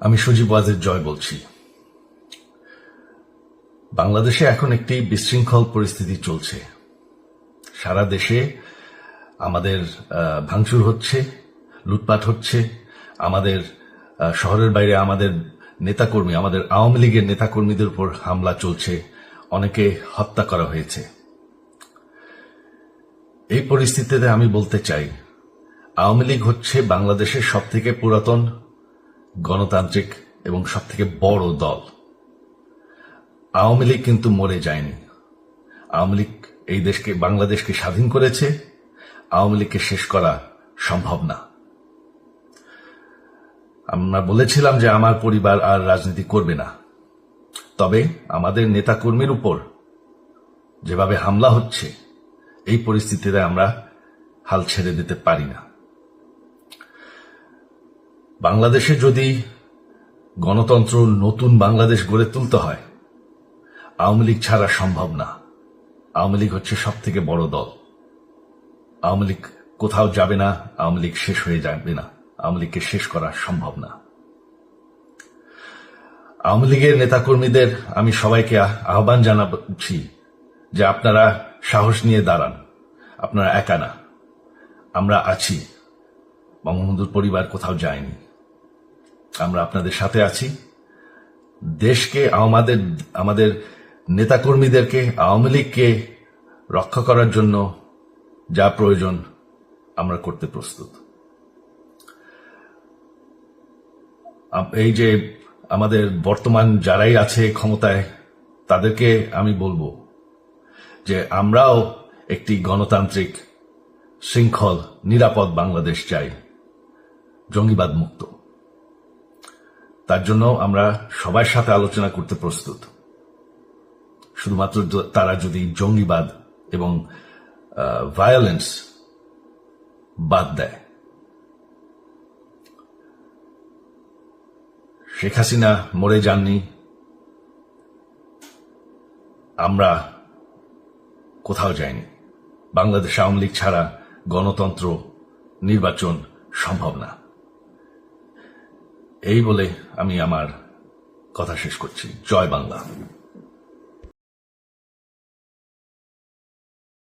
আমি সজীব ওয়াজেদ জয় বলছি। বাংলাদেশে এখন একটি বিশৃঙ্খল পরিস্থিতি চলছে। সারা দেশে আমাদের ভাঙচুর হচ্ছে, লুটপাট হচ্ছে, আমাদের শহরের বাইরে আমাদের নেতাকর্মী, আমাদের আওয়ামী লীগের নেতাকর্মীদের উপর হামলা চলছে, অনেকে হত্যা করা হয়েছে। এই পরিস্থিতিতে আমি বলতে চাই, আওয়ামী লীগ হচ্ছে বাংলাদেশের সবথেকে পুরাতন গণতান্ত্রিক এবং সবথেকে বড় দল। আওয়ামী লীগ কিন্তু মরে যায়নি। আওয়ামী লীগ এই দেশকে, বাংলাদেশকে স্বাধীন করেছে। আওয়ামী লীগকে শেষ করা সম্ভব না। আমরা বলেছিলাম যে আমার পরিবার আর রাজনীতি করবে না, তবে আমাদের নেতাকর্মীর উপর যেভাবে হামলা হচ্ছে, এই পরিস্থিতিতে আমরা হাল ছেড়ে দিতে পারি না। বাংলাদেশে যদি গণতন্ত্র, নতুন বাংলাদেশ গড়ে তুলতে হয়, আওয়ামী লীগ ছাড়া সম্ভব না। আওয়ামী লীগ হচ্ছে সবথেকে বড় দল। আওয়ামী লীগ কোথাও যাবে না, আওয়ামী লীগ শেষ হয়ে যাবে না। আওয়ামী লীগকে শেষ করা সম্ভব না। আওয়ামী লীগের নেতাকর্মীদের আমি সবাইকে আহ্বান জানাচ্ছি যে আপনারা সাহস নিয়ে দাঁড়ান। আপনারা একা না, আমরা আছি। বঙ্গবন্ধুর পরিবার কোথাও যায়নি, আমরা আপনাদের সাথে আছি। দেশকে, আমাদের নেতাকর্মীদেরকে, আওয়ামী লীগকে রক্ষা করার জন্য যা প্রয়োজন আমরা করতে প্রস্তুত। এই যে আমাদের বর্তমান যারাই আছে ক্ষমতায়, তাদেরকে আমি বলবো যে আমরাও একটি গণতান্ত্রিক, শৃঙ্খল, নিরাপদ বাংলাদেশ চাই, জঙ্গিবাদ মুক্ত। তার জন্য আমরা সবার সাথে আলোচনা করতে প্রস্তুত। শুধুমাত্র তারা যদি জঙ্গিবাদ এবং ভায়োলেন্স বাদ দেয়। শেখ হাসিনা মরে যাননি, আমরা কোথাও যাইনি। বাংলাদেশ আওয়ামী লীগ ছাড়া গণতন্ত্র, নির্বাচন সম্ভব না। এই বলে আমি আমার কথা শেষ করছি। জয় বাংলা।